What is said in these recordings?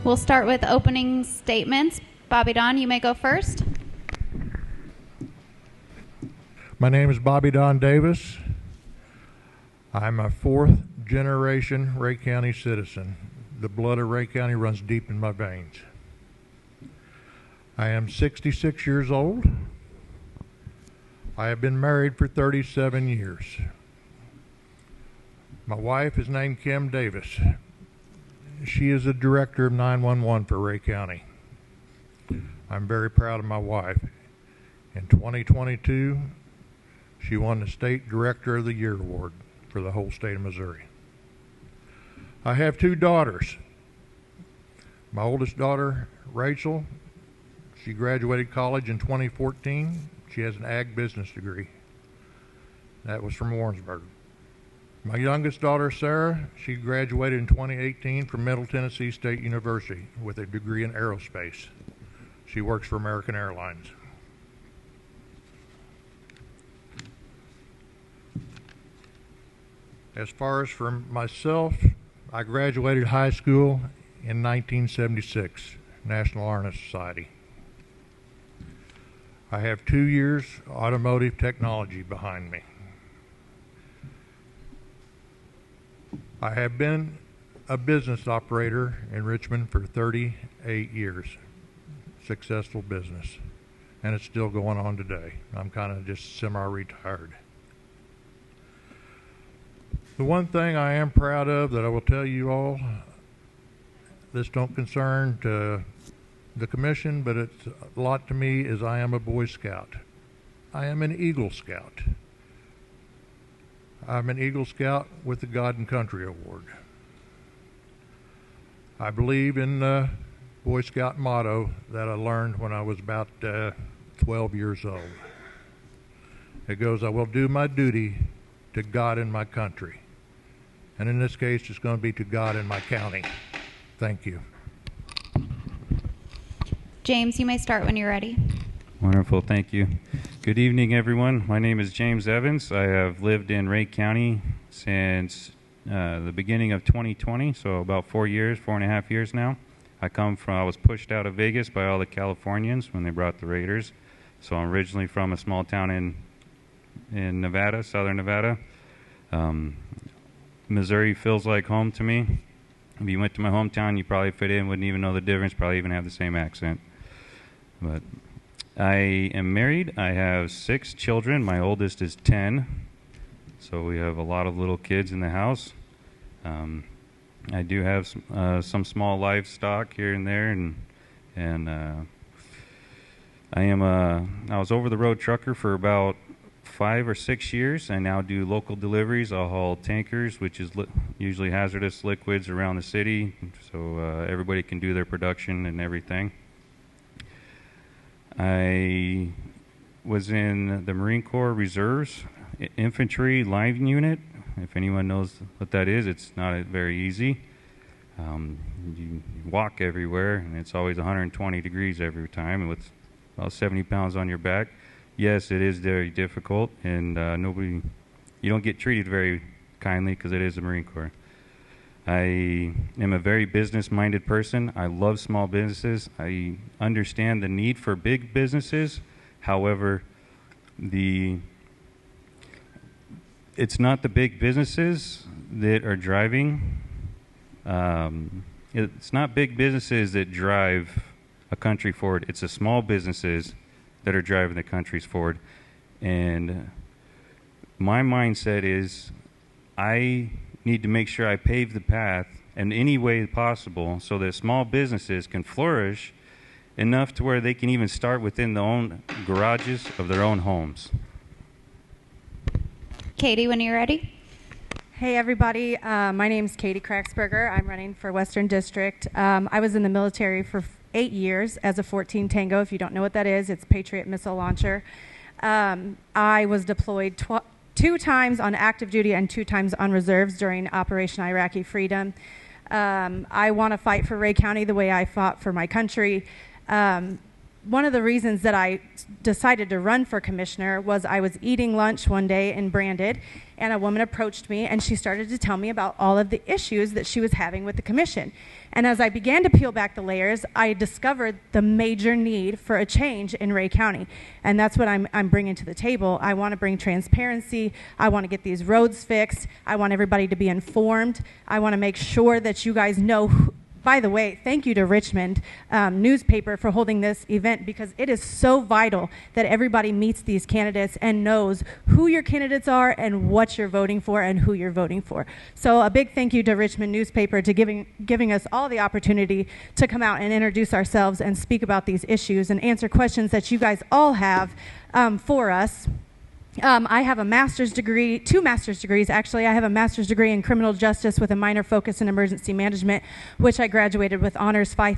We'll start with opening statements. Bobby Don, you may go first. My name is Bobby Don Davis. I'm a fourth-generation Ray County citizen. The blood of Ray County runs deep in my veins. I am 66 years old. I have been married for 37 years. My wife is named Kim Davis. She is the director of 911 for Ray County. I'm very proud of my wife. In 2022, she won the State Director of the Year Award for the whole state of Missouri. I have two daughters. My oldest daughter, Rachel, she graduated college in 2014. She has an ag business degree. That was from Warrensburg. My youngest daughter, Sarah, she graduated in 2018 from Middle Tennessee State University with a degree in aerospace. She works for American Airlines. As far as for myself, I graduated high school in 1976, National Honor Society. I have 2 years automotive technology behind me. I have been a business operator in Richmond for 38 years, successful business, and it's still going on today. I'm kind of just semi-retired. The one thing I am proud of that I will tell you all, this don't concern to the commission, but it's a lot to me, is I am a Boy Scout. I am an Eagle Scout. I'm an Eagle Scout with the God and Country Award. I believe in the Boy Scout motto that I learned when I was about 12 years old. It goes, I will do my duty to God and my country. And in this case, it's going to be to God and my county. Thank you. James, you may start when you're ready. Wonderful, thank you. Good evening, everyone. My name is James Evans. I have lived in Ray County since the beginning of 2020, so about 4.5 years now. I was pushed out of Vegas by all the Californians when they brought the Raiders. So I'm originally from a small town in Nevada, southern Nevada. Missouri feels like home to me. If you went to my hometown, you probably fit in, wouldn't even know the difference, probably even have the same accent. But I am married. I have 6 children. My oldest is 10. So we have a lot of little kids in the house. I do have some small livestock here and there, and I was over-the-road trucker for about 5 or 6 years. I now do local deliveries. I'll haul tankers, which is usually hazardous liquids around the city, so everybody can do their production and everything. I was in the Marine Corps Reserves Infantry Line Unit. If anyone knows what that is, it's not very easy. You walk everywhere, and it's always 120 degrees every time, and with about 70 pounds on your back. Yes, it is very difficult, and you don't get treated very kindly because it is the Marine Corps. I am a very business-minded person. I love small businesses. I understand the need for big businesses. However, it's not the big businesses that are driving. It's not big businesses that drive a country forward. It's the small businesses that are driving the countries forward. And my mindset is I need to make sure I pave the path in any way possible so that small businesses can flourish enough to where they can even start within their own garages of their own homes. Katie, when you're ready. Hey, everybody. My name's Katie Kraxberger. I'm running for Western District. I was in the military for 8 years as a 14 Tango. If you don't know what that is, it's Patriot missile launcher. I was deployed 2 times on active duty and 2 times on reserves during Operation Iraqi Freedom. I want to fight for Ray County the way I fought for my country. one of the reasons that I decided to run for commissioner was I was eating lunch one day in Brandon, and a woman approached me, and she started to tell me about all of the issues that she was having with the commission. And as I began to peel back the layers, I discovered the major need for a change in Ray County. And that's what I'm bringing to the table. I want to bring transparency. I want to get these roads fixed. I want everybody to be informed. I want to make sure that you guys know by the way, thank you to Richmond newspaper for holding this event, because it is so vital that everybody meets these candidates and knows who your candidates are and what you're voting for and who you're voting for. So a big thank you to Richmond newspaper to giving us all the opportunity to come out and introduce ourselves and speak about these issues and answer questions that you guys all have for us. I have a master's degree, 2 master's degrees actually. I have a master's degree in criminal justice with a minor focus in emergency management, which I graduated with honors Phi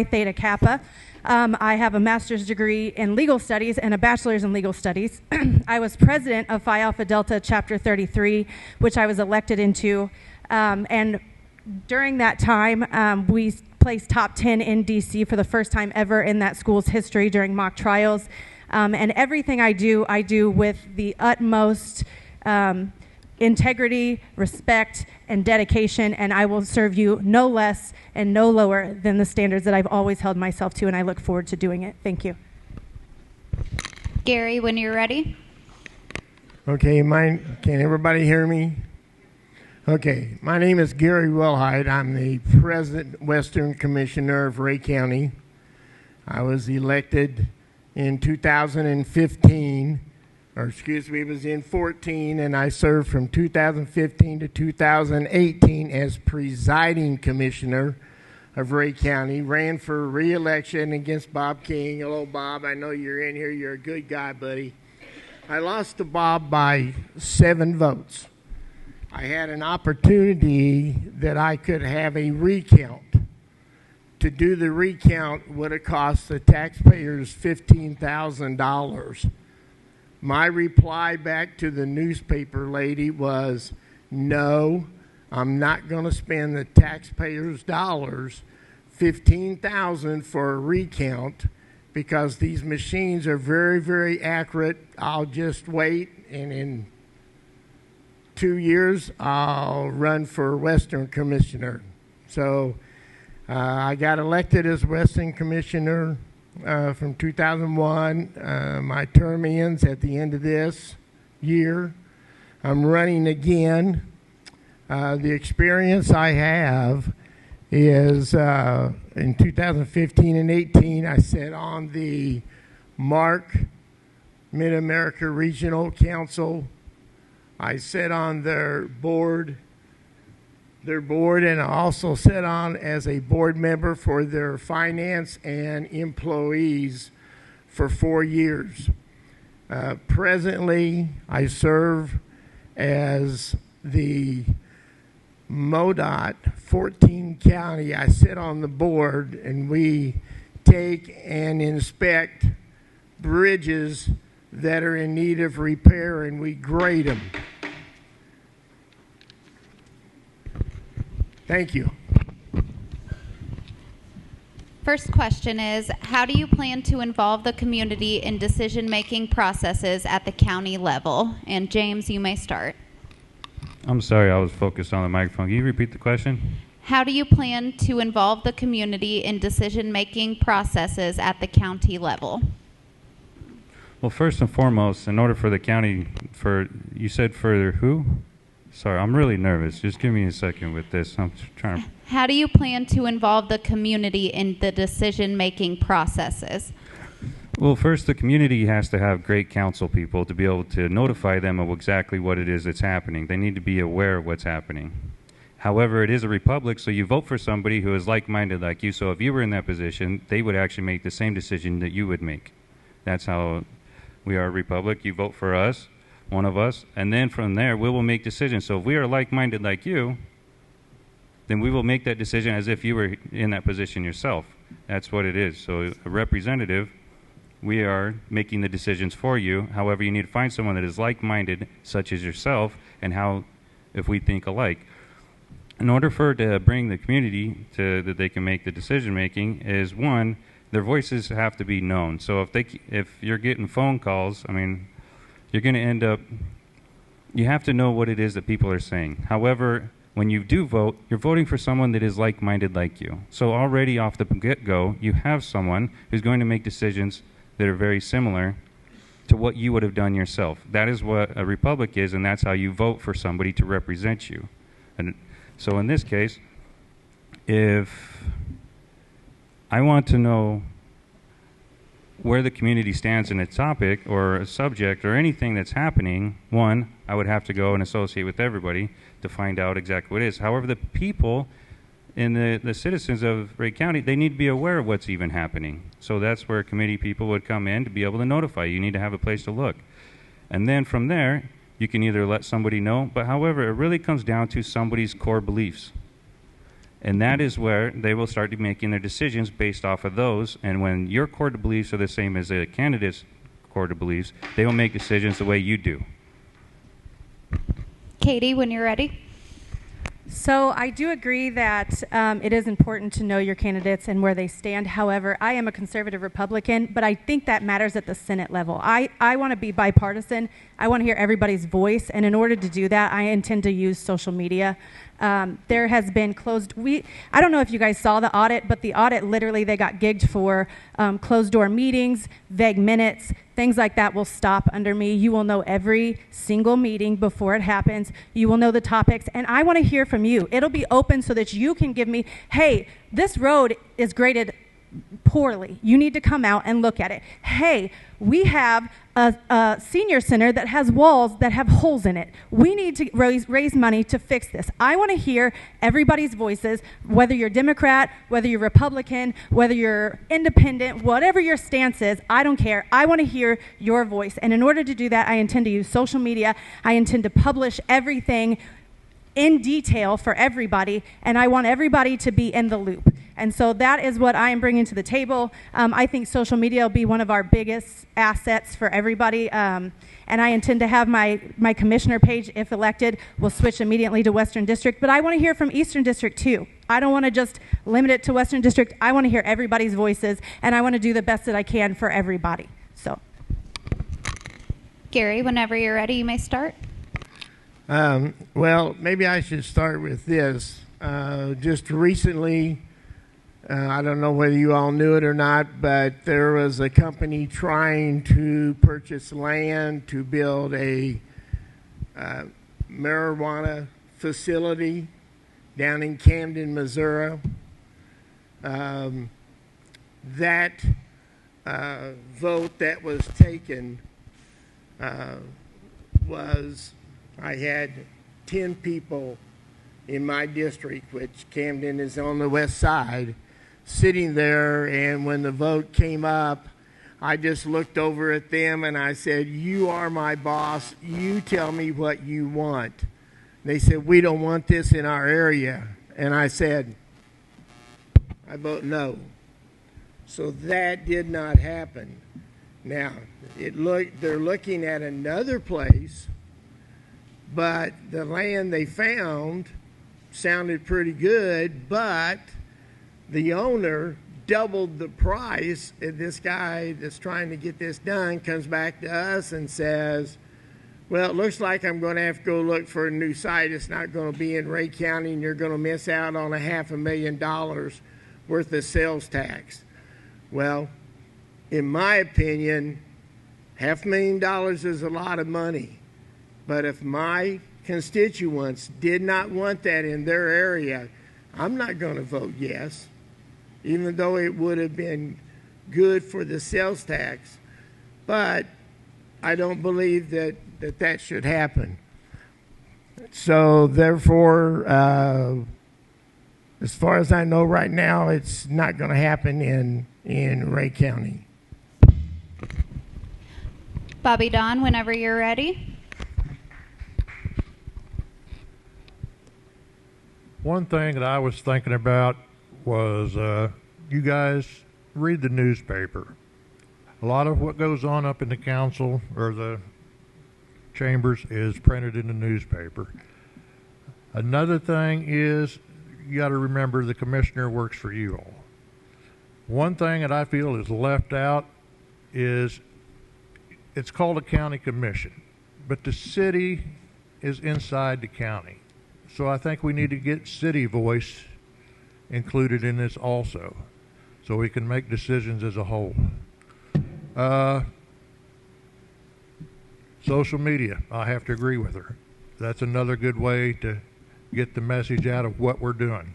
Theta Kappa. I have a master's degree in legal studies and a bachelor's in legal studies. I was president of Phi Alpha Delta Chapter 33, which I was elected into. And during that time, we placed top 10 in DC for the first time ever in that school's history during mock trials. And everything I do with the utmost integrity, respect, and dedication, and I will serve you no less and no lower than the standards that I've always held myself to, and I look forward to doing it. Thank you. Gary, when you're ready. Okay, can everybody hear me? Okay, my name is Gary Wilhite. I'm the President Western Commissioner of Ray County. I was elected in 2015, or excuse me, it was in 14, and I served from 2015 to 2018 as presiding commissioner of Ray County. Ran for re-election against Bob King. Hello, Bob. I know you're in here. You're a good guy, buddy. I lost to Bob by 7 votes. I had an opportunity that I could have a recount. To do the recount would have cost the taxpayers $15,000. My reply back to the newspaper lady was, no, I'm not going to spend the taxpayers' dollars, $15,000 for a recount, because these machines are very, very accurate. I'll just wait, and in 2 years, I'll run for Western Commissioner. So I got elected as Western Commissioner from 2001. My term ends at the end of this year. I'm running again. The experience I have is in 2015 and 18, I sat on the MARC, Mid-America Regional Council. I sat on their board, and I also sat on as a board member for their finance and employees for 4 years. Presently, I serve as the MoDOT 14 County. I sit on the board, and we take and inspect bridges that are in need of repair, and we grade them. Thank you. First question is, how do you plan to involve the community in decision-making processes at the county level? And James, you may start. I'm sorry, I was focused on the microphone. Can you repeat the question? How do you plan to involve the community in decision-making processes at the county level? Well, first and foremost, in order for the county, you said for who? Sorry, I'm really nervous. Just give me a second with this. I'm trying to... How do you plan to involve the community in the decision-making processes? Well, first, the community has to have great council people to be able to notify them of exactly what it is that's happening. They need to be aware of what's happening. However, it is a republic, so you vote for somebody who is like-minded like you. So if you were in that position, they would actually make the same decision that you would make. That's how we are a republic. You vote for us, one of us, and then from there we will make decisions. So if we are like-minded like you, then we will make that decision as if you were in that position yourself. That's what it is. So a representative, we are making the decisions for you. However, you need to find someone that is like-minded, such as yourself, and if we think alike. In order to bring the community to that they can make the decision-making is, one, their voices have to be known. So if you're getting phone calls, I mean, you're going to end up, you have to know what it is that people are saying. However, when you do vote, you're voting for someone that is like-minded like you. So already off the get-go, you have someone who's going to make decisions that are very similar to what you would have done yourself. That is what a republic is, and that's how you vote for somebody to represent you. And so in this case, if I want to know where the community stands in a topic or a subject or anything that's happening, one, I would have to go and associate with everybody to find out exactly what it is. However, the people and the citizens of Ray County, they need to be aware of what's even happening. So that's where committee people would come in to be able to notify you. You need to have a place to look. And then from there, you can either let somebody know, but however, it really comes down to somebody's core beliefs. And that is where they will start making their decisions based off of those. And when your core beliefs are the same as a candidate's core beliefs, they will make decisions the way you do. Katie, when you're ready. So I do agree that it is important to know your candidates and where they stand. However, I am a conservative Republican, but I think that matters at the Senate level. I want to be bipartisan. I want to hear everybody's voice, and in order to do that, I intend to use social media. There has been I don't know if you guys saw the audit, but the audit literally, they got gigged for closed door meetings, vague minutes, things like that will stop under me. You will know every single meeting before it happens. You will know the topics, and I want to hear from you. It'll be open so that you can give me, hey, this road is graded poorly. You need to come out and look at it. Hey, we have a senior center that has walls that have holes in it. We need to raise money to fix this. I want to hear everybody's voices, whether you're Democrat, whether you're Republican, whether you're independent, whatever your stance is, I don't care. I want to hear your voice. And in order to do that, I intend to use social media. I intend to publish everything in detail for everybody, and I want everybody to be in the loop. And so that is what I am bringing to the table. I think social media will be one of our biggest assets for everybody, and I intend to have my commissioner page, if elected, will switch immediately to Western District, but I want to hear from Eastern District too. I don't want to just limit it to Western District. I want to hear everybody's voices, and I want to do the best that I can for everybody. So, Gary, whenever you're ready, you may start. Well, maybe I should start with this. Just recently, I don't know whether you all knew it or not, but there was a company trying to purchase land to build a marijuana facility down in Camden, Missouri. That vote that was taken was, I had 10 people in my district, which Camden is on the west side, sitting there, and when the vote came up, I just looked over at them and I said, you are my boss, you tell me what you want. They said, we don't want this in our area. And I said, I vote no. So that did not happen. Now, they're looking at another place, but the land they found sounded pretty good, but the owner doubled the price. And this guy that's trying to get this done comes back to us and says, well, it looks like I'm going to have to go look for a new site. It's not going to be in Ray County, and you're going to miss out on $500,000 worth of sales tax. Well, in my opinion, $500,000 is a lot of money. But if my constituents did not want that in their area, I'm not going to vote yes, even though it would have been good for the sales tax. But I don't believe that should happen. So therefore, as far as I know right now, it's not going to happen in Ray County. Bobby Don, whenever you're ready. One thing that I was thinking about was you guys read the newspaper. A lot of what goes on up in the council or the chambers is printed in the newspaper. Another thing is you got to remember the commissioner works for you all. One thing that I feel is left out is it's called a county commission, but the city is inside the county. So I think we need to get city voice included in this also, so we can make decisions as a whole. Social media, I have to agree with her. That's another good way to get the message out of what we're doing.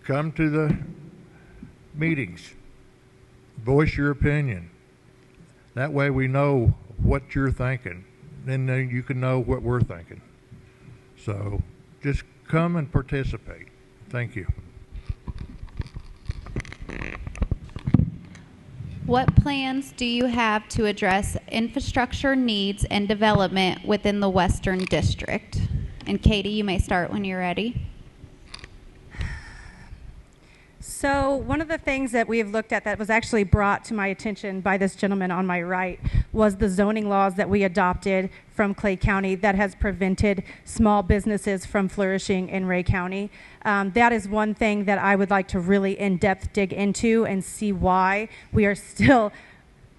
Come to the meetings, voice your opinion. That way we know what you're thinking, and then you can know what we're thinking. So just come and participate. Thank you. What plans do you have to address infrastructure needs and development within the Western District? And Katie, you may start when you're ready. So one of the things that we have looked at that was actually brought to my attention by this gentleman on my right was the zoning laws that we adopted from Clay County that has prevented small businesses from flourishing in Ray County. That is one thing that I would like to really in-depth dig into and see why we are still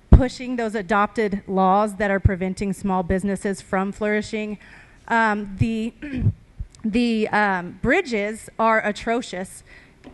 pushing those adopted laws that are preventing small businesses from flourishing. The bridges are atrocious.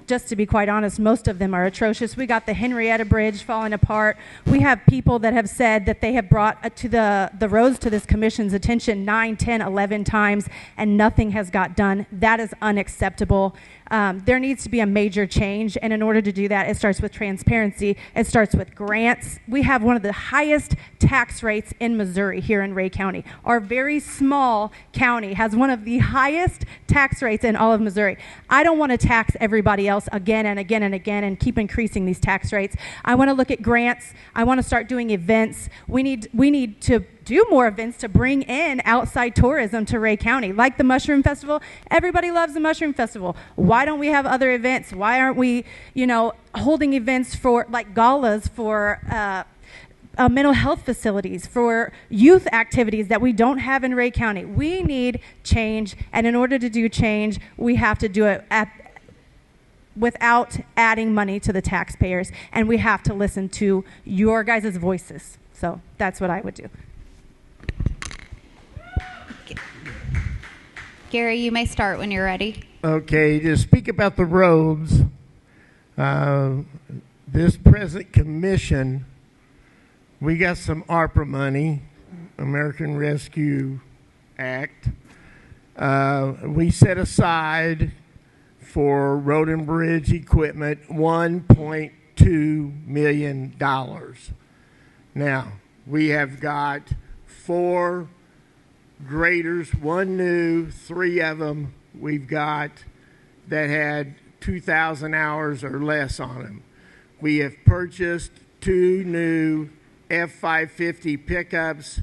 Just to be quite honest, most of them are atrocious. We got the Henrietta Bridge falling apart. We have people that have said that they have brought to the roads to this commission's attention 9, 10, 11 times, and nothing has got done. That is unacceptable. There needs to be a major change, and in order to do that, it starts with transparency. It starts with grants. We have one of the highest tax rates in Missouri here in Ray County. Our very small county has one of the highest tax rates in all of Missouri. I don't want to tax everybody else again and again and again and keep increasing these tax rates. I want to look at grants. I want to start doing events. We need to do more events to bring in outside tourism to Ray County, like the Mushroom Festival. Everybody loves the Mushroom Festival. Why don't we have other events? Why aren't we, holding events for, like galas for mental health facilities, for youth activities that we don't have in Ray County? We need change, and in order to do change, we have to do it without adding money to the taxpayers, and we have to listen to your guys' voices. So that's what I would do. Gary, you may start when you're ready. Okay, to speak about the roads, this present commission, we got some ARPA money, American Rescue Act. We set aside for road and bridge equipment $1.2 million. Now, we have got 4 graders, 1 new, 3 of them we've got that had 2,000 hours or less on them. We have purchased 2 new F550 pickups,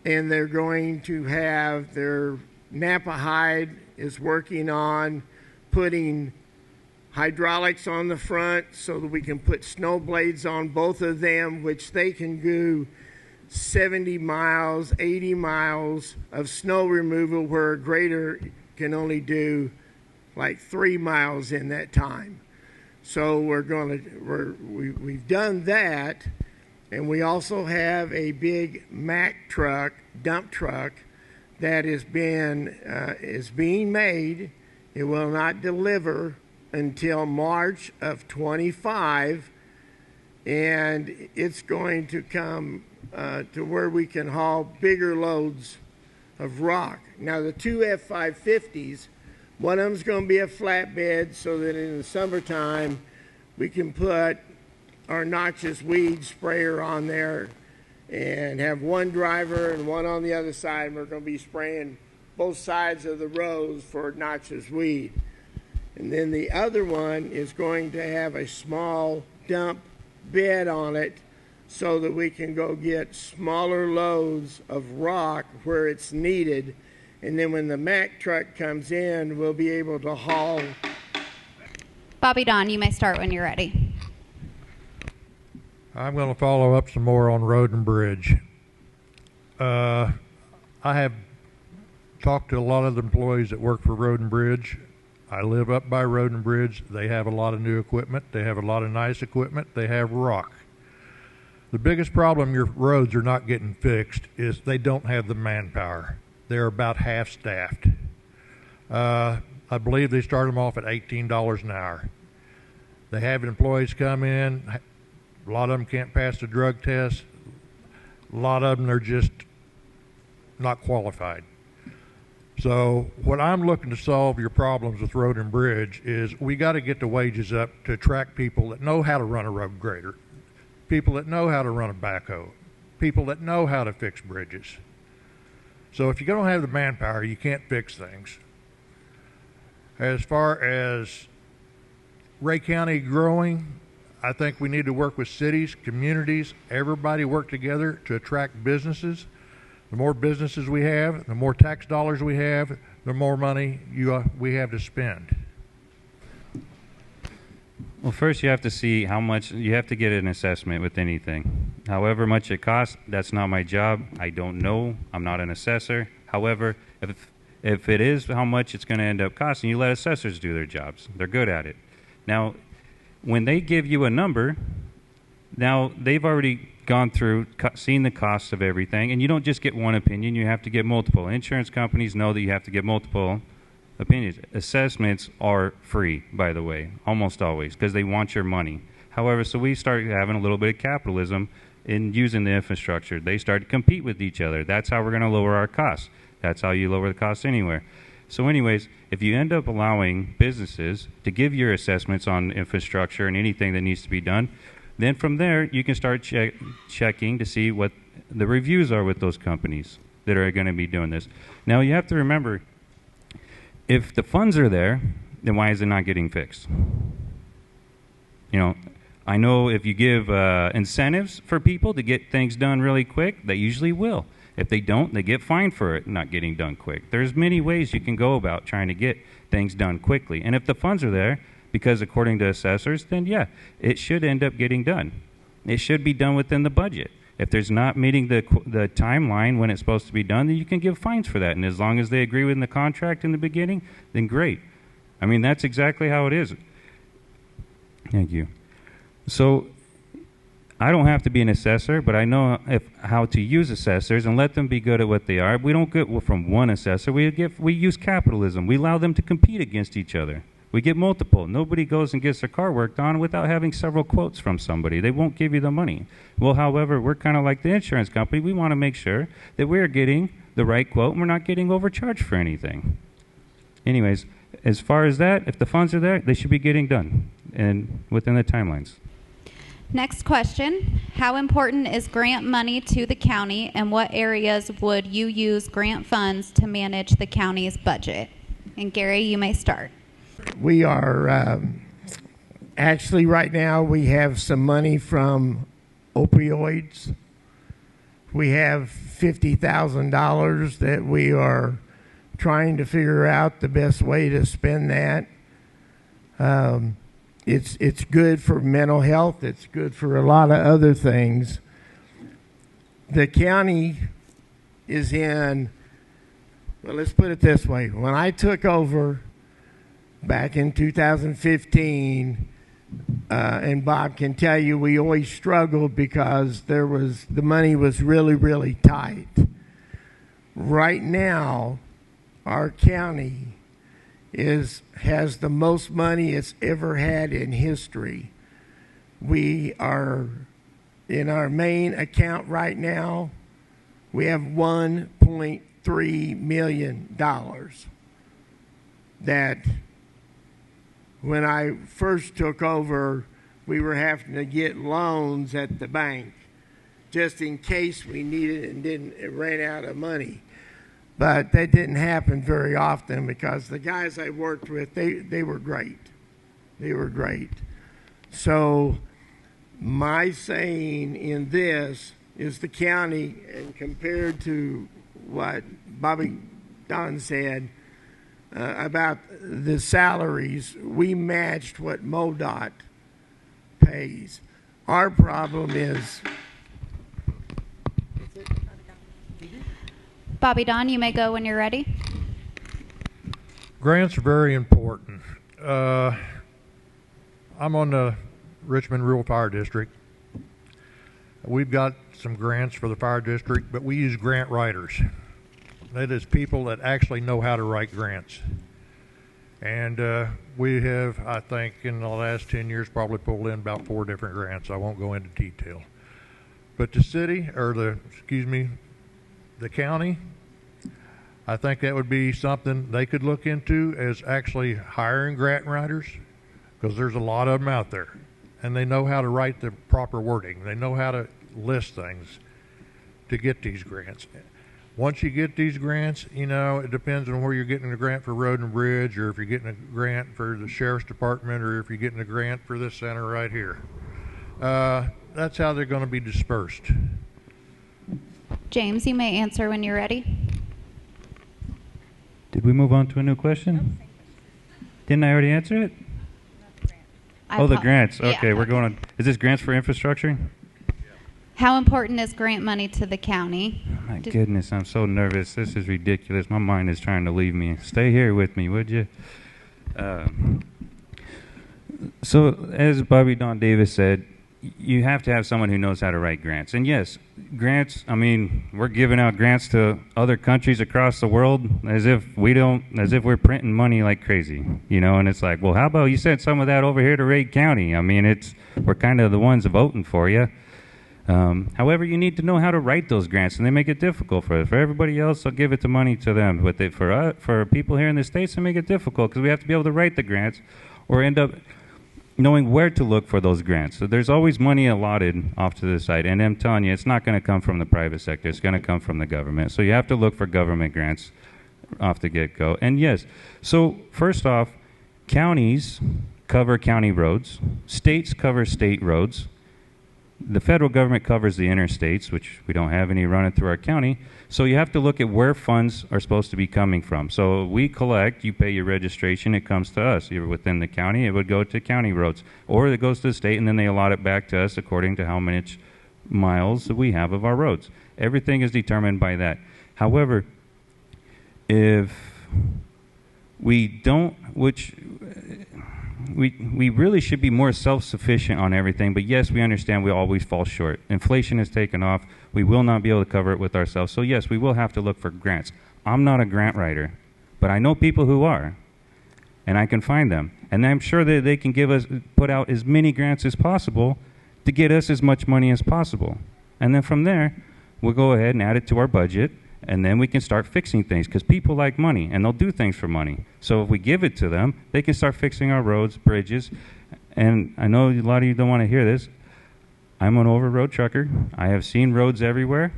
and they're going to have their Napa Hyde is working on putting hydraulics on the front so that we can put snow blades on both of them, which they can do 70 miles, 80 miles of snow removal, where a grader can only do like 3 miles in that time. So we've done that, and we also have a big Mack truck, dump truck, that is being made. It will not deliver until March of 25, and it's going to come to where we can haul bigger loads of rock. Now, the 2 F550s, one of them's going to be a flatbed so that in the summertime we can put our Notches weed sprayer on there and have one driver and one on the other side, and we're going to be spraying both sides of the roads for Notches weed. And then the other one is going to have a small dump bed on it so that we can go get smaller loads of rock where it's needed. And then when the Mack truck comes in, we'll be able to haul. Bobby Don, you may start when you're ready. I'm going to follow up some more on road and bridge. I have talked to a lot of the employees that work for Road and Bridge. I live up by Road and Bridge. They have a lot of new equipment. They have a lot of nice equipment. They have rock. The biggest problem your roads are not getting fixed is they don't have the manpower. They're about half-staffed. I believe they start them off at $18 an hour. They have employees come in. A lot of them can't pass the drug test. A lot of them are just not qualified. So what I'm looking to solve your problems with Road and Bridge is we got to get the wages up to attract people that know how to run a road grader, people that know how to run a backhoe, people that know how to fix bridges. So if you don't have the manpower, you can't fix things. As far as Ray County growing, I think we need to work with cities, communities, everybody work together to attract businesses. The more businesses we have, the more tax dollars we have, the more money we have to spend. Well, first you have to see how much, you have to get an assessment with anything. However much it costs, that's not my job. I don't know. I'm not an assessor. However, if it is how much it's going to end up costing, you let assessors do their jobs. They're good at it. Now, when they give you a number, now they've already gone through, seen the costs of everything, and you don't just get one opinion, you have to get multiple. Insurance companies know that you have to get multiple opinions. Assessments are free, by the way, almost always, because they want your money. However, so we started having a little bit of capitalism in using the infrastructure. They start to compete with each other. That's how we're going to lower our costs. That's how you lower the costs anywhere. So anyways, if you end up allowing businesses to give your assessments on infrastructure and anything that needs to be done, then from there you can start checking to see what the reviews are with those companies that are going to be doing this. Now you have to remember, if the funds are there, then why is it not getting fixed? You know, I know if you give incentives for people to get things done really quick, they usually will. If they don't, they get fined for it not getting done quick. There's many ways you can go about trying to get things done quickly. And if the funds are there, because according to assessors, then yeah, it should end up getting done. It should be done within the budget. If there's not meeting the timeline when it's supposed to be done, then you can give fines for that. And as long as they agree with the contract in the beginning, then great. I mean, that's exactly how it is. Thank you. So I don't have to be an assessor, but I know how to use assessors and let them be good at what they are. We don't get from one assessor. We use capitalism. We allow them to compete against each other. We get multiple. Nobody goes and gets their car worked on without having several quotes from somebody. They won't give you the money. Well, however, we're kind of like the insurance company. We want to make sure that we're getting the right quote and we're not getting overcharged for anything. Anyways, as far as that, if the funds are there, they should be getting done and within the timelines. Next question. How important is grant money to the county, and what areas would you use grant funds to manage the county's budget? And Gary, you may start. We are actually right now we have some money from opioids. We have $50,000 that we are trying to figure out the best way to spend that. It's good for mental health. It's good for a lot of other things. The county is in, well, let's put it this way. When I took over back in 2015, and Bob can tell you, we always struggled because the money was really, really tight. Right now, our county has the most money it's ever had in history. We are in our main account right now. We have $1.3 million that when I first took over, we were having to get loans at the bank just in case we needed it and it ran out of money. But that didn't happen very often because the guys I worked with, they were great. They were great. So my saying in this is the county, and compared to what Bobby Don said about the salaries, we matched what MoDOT pays. Our problem is... Bobby Don, you may go when you're ready. Grants are very important. I'm on the Richmond Rural Fire District. We've got some grants for the fire district, but we use grant writers. That is people that actually know how to write grants. And we have, I think, in the last 10 years, probably pulled in about 4 different grants. I won't go into detail. But the city, or the county, I think that would be something they could look into, as actually hiring grant writers, because there's a lot of them out there. And they know how to write the proper wording. They know how to list things to get these grants. Once you get these grants, it depends on where you're getting a grant for road and bridge, or if you're getting a grant for the sheriff's department, or if you're getting a grant for this center right here. That's how they're going to be dispersed. James, you may answer when you're ready. Did we move on to a new question? Didn't I already answer it? The grants. Okay, we're going on. Is this grants for infrastructure? How important is grant money to the county? My goodness, I'm so nervous. This is ridiculous. My mind is trying to leave me. Stay here with me, would you? So, as Bobby Don Davis said, you have to have someone who knows how to write grants. And yes, grants, we're giving out grants to other countries across the world as if we're printing money like crazy, and it's like, well, how about you send some of that over here to Rake County? We're kind of the ones voting for you. However, you need to know how to write those grants, and they make it difficult for us. For everybody else, they'll give it the money to them. But for people here in the States, they make it difficult because we have to be able to write the grants or end up knowing where to look for those grants. So there's always money allotted off to the side. And I'm telling you, it's not going to come from the private sector. It's going to come from the government. So you have to look for government grants off the get-go. And yes, so first off, counties cover county roads. States cover state roads. The federal government covers the interstates, which we don't have any running through our county. So you have to look at where funds are supposed to be coming from. So we collect, you pay your registration, it comes to us. You're within the county, it would go to county roads. Or it goes to the state, and then they allot it back to us according to how many miles we have of our roads. Everything is determined by that. However, if we don't, which we really should be more self-sufficient on everything, but yes, we understand we always fall short. Inflation has taken off. We will not be able to cover it with ourselves. So yes, we will have to look for grants. I'm not a grant writer, but I know people who are, and I can find them. And I'm sure that they can put out as many grants as possible to get us as much money as possible. And then from there, we'll go ahead and add it to our budget, and then we can start fixing things, because people like money, and they'll do things for money. So if we give it to them, they can start fixing our roads, bridges. And I know a lot of you don't want to hear this. I'm an over-road trucker. I have seen roads everywhere.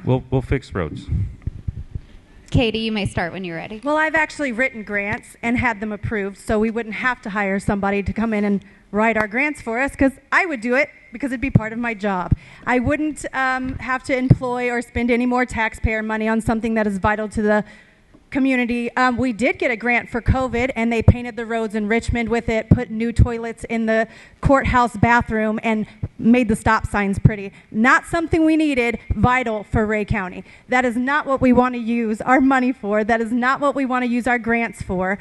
We'll fix roads. Katie, you may start when you're ready. Well, I've actually written grants and had them approved, so we wouldn't have to hire somebody to come in and write our grants for us, because I would do it because it'd be part of my job. I wouldn't have to employ or spend any more taxpayer money on something that is vital to the community. We did get a grant for COVID, and they painted the roads in Richmond with it, put new toilets in the courthouse bathroom, and made the stop signs pretty. Not something we needed, vital for Ray County. That is not what we want to use our money for. That is not what we want to use our grants for.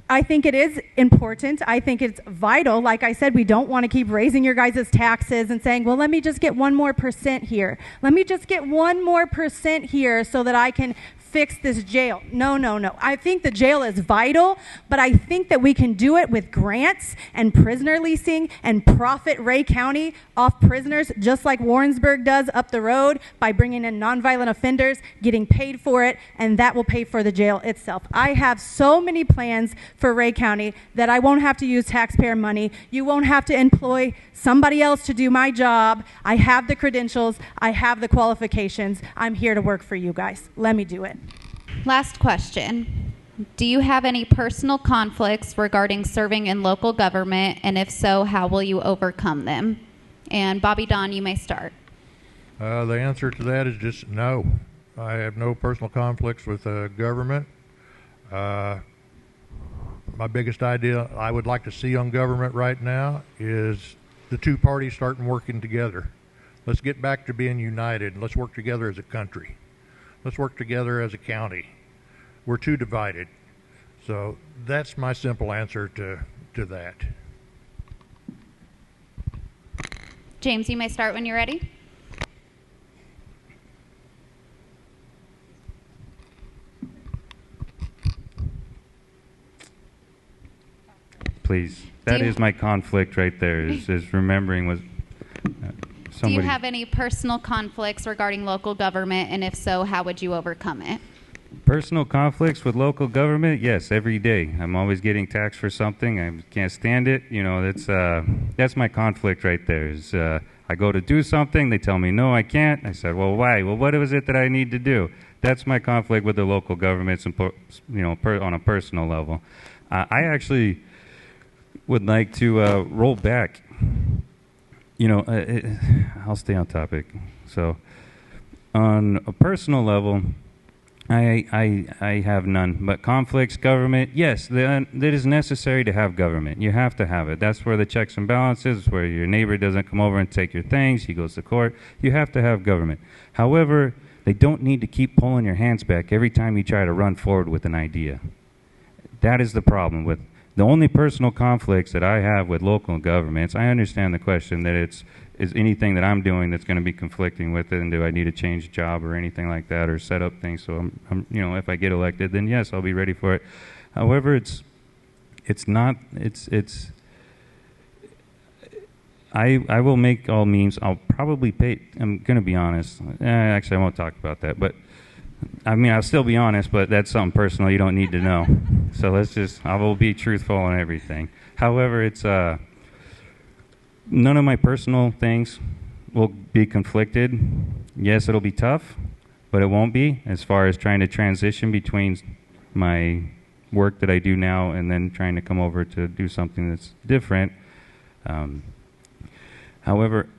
I think it is important. I think it's vital. Like I said, we don't want to keep raising your guys' taxes and saying, well, let me just get 1 more % here. Let me just get 1 more % here so that I can fix this jail. No. I think the jail is vital, but I think that we can do it with grants and prisoner leasing and profit Ray County off prisoners, just like Warrensburg does up the road, by bringing in nonviolent offenders, getting paid for it, and that will pay for the jail itself. I have so many plans for Ray County that I won't have to use taxpayer money. You won't have to employ somebody else to do my job. I have the credentials. I have the qualifications. I'm here to work for you guys. Let me do it. Last question. Do you have any personal conflicts regarding serving in local government? And if so, how will you overcome them? And Bobby Don, you may start. The answer to that is just no. I have no personal conflicts with government. My biggest idea I would like to see on government right now is the two parties starting working together. Let's get back to being united. Let's work together as a country. Let's work together as a county. We're too divided. So that's my simple answer to that. James, you may start when you're ready. Please. That is my conflict right there, is remembering was somebody. Do you have any personal conflicts regarding local government, and if so, how would you overcome it? Personal conflicts with local government? Yes, every day. I'm always getting taxed for something. I can't stand it. You know, that's my conflict right there. Is I go to do something, they tell me, no, I can't. I said, well, why? Well, what is it that I need to do? That's my conflict with the local governments, and on a personal level. I actually would like to roll back. You know, I'll stay on topic. So, on a personal level, I have none. But conflicts, government, yes, that is necessary to have government. You have to have it. That's where the checks and balances, where your neighbor doesn't come over and take your things, he goes to court. You have to have government. However, they don't need to keep pulling your hands back every time you try to run forward with an idea. That is the problem with the only personal conflicts that I have with local governments. I understand the question that is anything that I'm doing that's going to be conflicting with it, and do I need to change job or anything like that, or set up things so I'm if I get elected, then yes, I'll be ready for it. However, I will make all means. I'll probably pay. I'm going to be honest. Actually, I won't talk about that, but I mean, I'll still be honest, but that's something personal you don't need to know. So I will be truthful on everything. However, it's none of my personal things will be conflicted. Yes, it'll be tough, but it won't be, as far as trying to transition between my work that I do now and then trying to come over to do something that's different. However,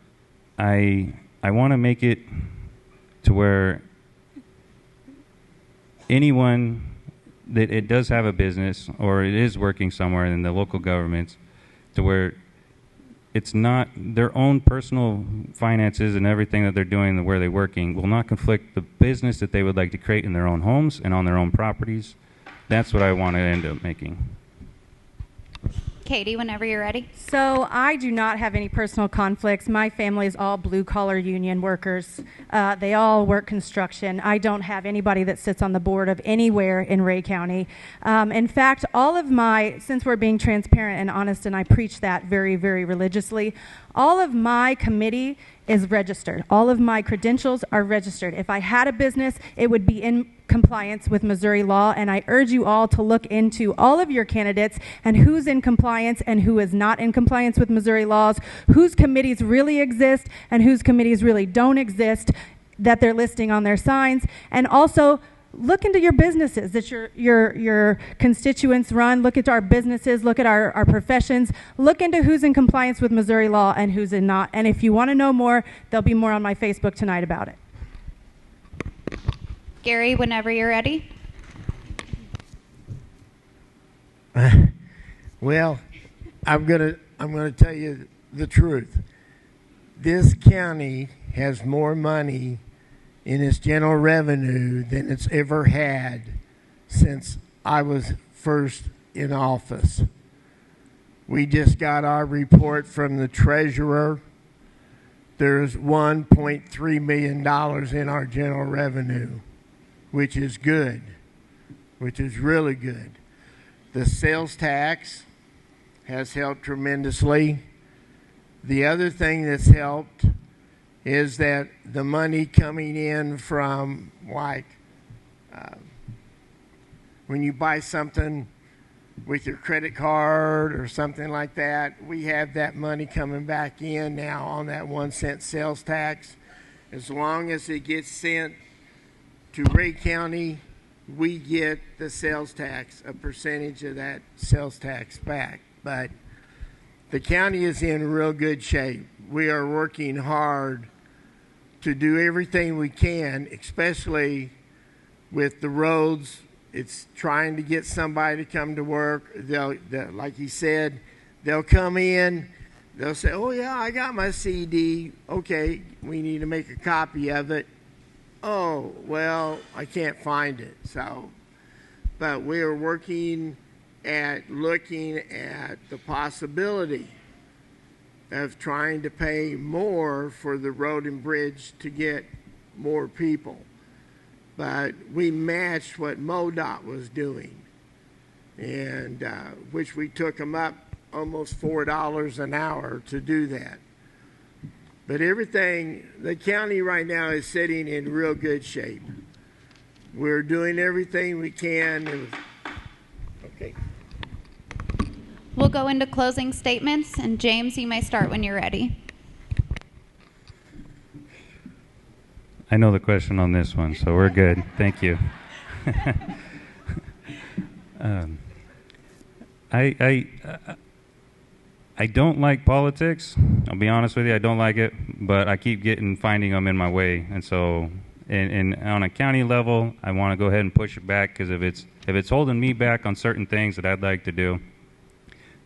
I want to make it to where anyone that it does have a business or it is working somewhere in the local governments, to where it's not their own personal finances and everything that they're doing and where they're working will not conflict the business that they would like to create in their own homes and on their own properties. That's what I want to end up making. Katie, whenever you're ready. So I do not have any personal conflicts. My family is all blue-collar union workers. They all work construction. I don't have anybody that sits on the board of anywhere in Ray County. In fact, since we're being transparent and honest, and I preach that very, very religiously, all of my committee is registered. All of my credentials are registered. If I had a business, it would be in compliance with Missouri law, and I urge you all to look into all of your candidates and who's in compliance and who is not in compliance with Missouri laws, whose committees really exist and whose committees really don't exist that they're listing on their signs, and also look into your businesses that your constituents run. Look at our businesses, look at our professions, look into who's in compliance with Missouri law and who's in not. And if you want to know more, there'll be more on my Facebook tonight about it. Gary, whenever you're ready. Well, I'm gonna tell you the truth. This county has more money in its general revenue than it's ever had since I was first in office. We just got our report from the treasurer. There's $1.3 million in our general revenue, which is good, which is really good. The sales tax has helped tremendously. The other thing that's helped is that the money coming in from, when you buy something with your credit card or something like that, we have that money coming back in now on that 1 cent sales tax. As long as it gets sent to Ray County, we get the sales tax, a percentage of that sales tax back. But the county is in real good shape. We are working hard to do everything we can, especially with the roads. It's trying to get somebody to come to work. Like he said, they'll come in, they'll say, oh, yeah, I got my CD. Okay, we need to make a copy of it. Oh, well, I can't find it. So, but we're working at looking at the possibility of trying to pay more for the road and bridge to get more people. But we matched what MoDOT was doing, and which we took them up almost $4 an hour to do that. But everything, the county right now is sitting in real good shape. We're doing everything we can. Okay. We'll go into closing statements, and James, you may start when you're ready. I know the question on this one, so we're good. Thank you. I don't like politics. I'll be honest with you, I don't like it, but I keep finding them in my way. And so, and on a county level, I want to go ahead and push it back, because if it's holding me back on certain things that I'd like to do,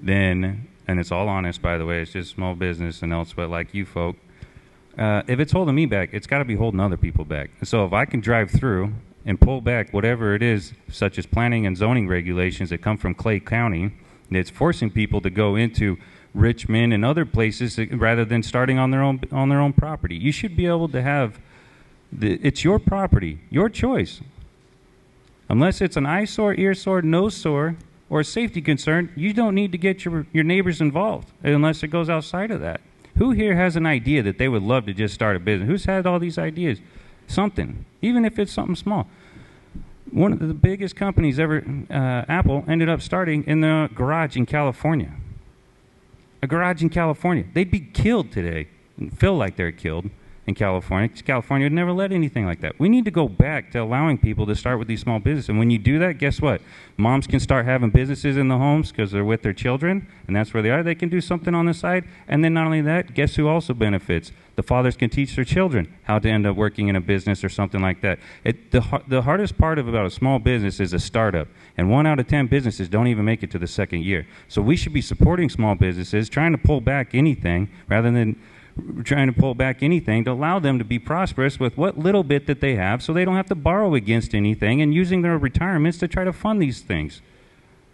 then, and it's all honest, by the way, it's just small business and else, but like you folk, if it's holding me back, it's got to be holding other people back. And so if I can drive through and pull back whatever it is, such as planning and zoning regulations that come from Clay County, that's forcing people to go into Richmond and other places rather than starting on their own property. You should be able to have it's your property, your choice. Unless it's an eyesore, ear sore, nose sore, or a safety concern, you don't need to get your neighbors involved unless it goes outside of that. Who here has an idea that they would love to just start a business? Who's had all these ideas? Something, even if it's something small. One of the biggest companies ever, Apple, ended up starting in the garage in California. A garage in California. They'd be killed today, and feel like they're killed in California, because California would never let anything like that. We need to go back to allowing people to start with these small businesses. And when you do that, guess what? Moms can start having businesses in the homes because they're with their children, and that's where they are. They can do something on the side. And then not only that, guess who also benefits? The fathers can teach their children how to end up working in a business or something like that. The hardest part about a small business is a startup. And 1 out of 10 businesses don't even make it to the second year. So we should be supporting small businesses, trying to pull back anything rather than trying to pull back anything to allow them to be prosperous with what little bit that they have, so they don't have to borrow against anything and using their retirements to try to fund these things.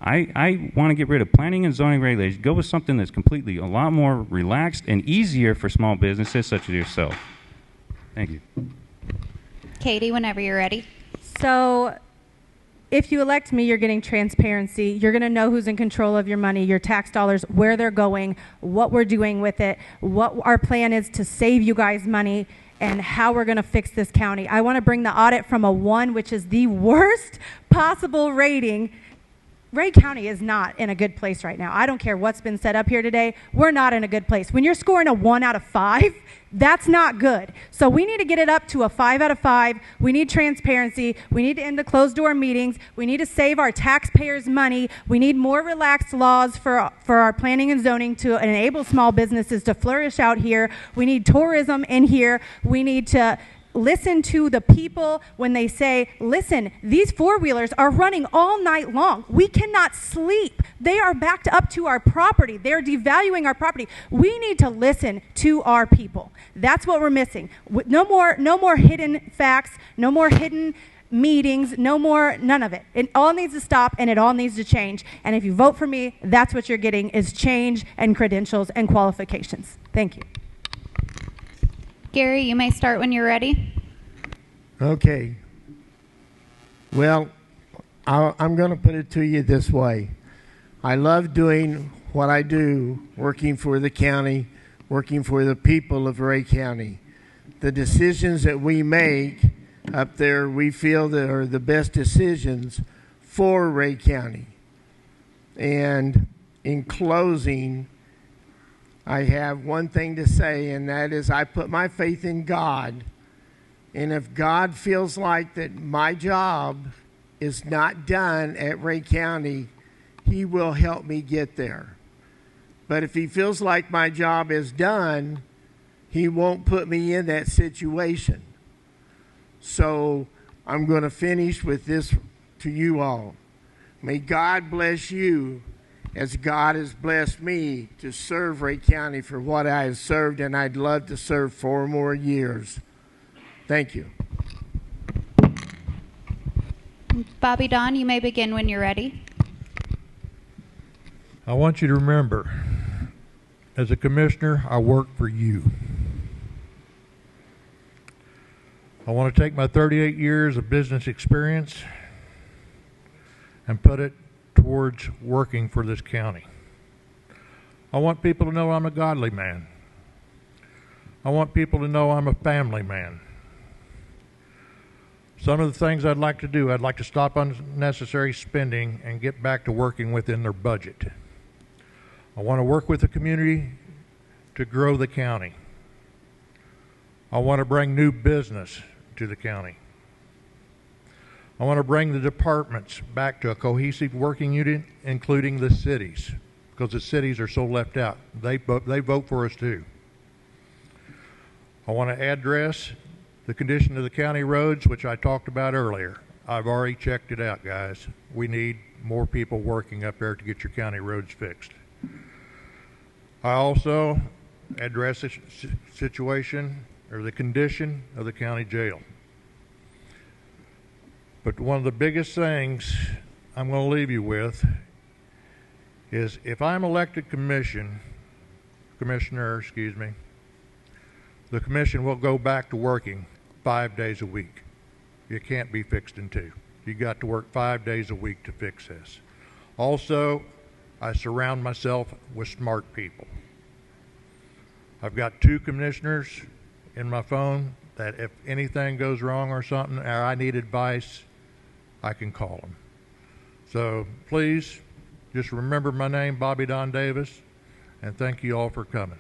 I want to get rid of planning and zoning regulations, go with something that's completely a lot more relaxed and easier for small businesses such as yourself. Thank you. Katie, whenever you're ready. So if you elect me, you're getting transparency. You're going to know who's in control of your money, your tax dollars, where they're going, what we're doing with it, what our plan is to save you guys money, and how we're going to fix this county. I want to bring the audit from a 1, which is the worst possible rating. Ray County is not in a good place right now. I don't care what's been said up here today. We're not in a good place. When you're scoring a 1 out of 5, that's not good. So we need to get it up to a 5 out of 5. We need transparency. We need to end the closed door meetings. We need to save our taxpayers money. We need more relaxed laws for our planning and zoning to enable small businesses to flourish out here. We need tourism in here. We need to listen to the people when they say, listen, these four-wheelers are running all night long. We cannot sleep. They are backed up to our property. They're devaluing our property. We need to listen to our people. That's what we're missing. No more hidden facts, no more hidden meetings, none of it. It all needs to stop, and it all needs to change. And if you vote for me, that's what you're getting, is change and credentials and qualifications. Thank you. Gary, you may start when you're ready. Okay. Well, I'm going to put it to you this way. I love doing what I do, working for the county, working for the people of Ray County. The decisions that we make up there, we feel that are the best decisions for Ray County. And in closing, I have one thing to say, and that is I put my faith in God. And if God feels like that my job is not done at Ray County, He will help me get there. But if He feels like my job is done, He won't put me in that situation. So I'm going to finish with this to you all. May God bless you as God has blessed me to serve Ray County for what I have served, and I'd love to serve 4 more years. Thank you. Bobby Don, you may begin when you're ready. I want you to remember, as a commissioner, I work for you. I want to take my 38 years of business experience and put it towards working for this county. I want people to know I'm a godly man. I want people to know I'm a family man. Some of the things I'd like to do, I'd like to stop unnecessary spending and get back to working within their budget. I want to work with the community to grow the county. I want to bring new business to the county. I want to bring the departments back to a cohesive working unit, including the cities, because the cities are so left out. They vote for us too. I want to address the condition of the county roads, which I talked about earlier. I've already checked it out, guys. We need more people working up there to get your county roads fixed. I also address the situation or the condition of the county jail. But one of the biggest things I'm going to leave you with is if I'm elected commissioner, the commission will go back to working 5 days a week. It can't be fixed in 2. You got to work 5 days a week to fix this. Also, I surround myself with smart people. I've got 2 commissioners in my phone that if anything goes wrong or something, or I need advice, I can call them. So please, just remember my name, Bobby Don Davis, and thank you all for coming.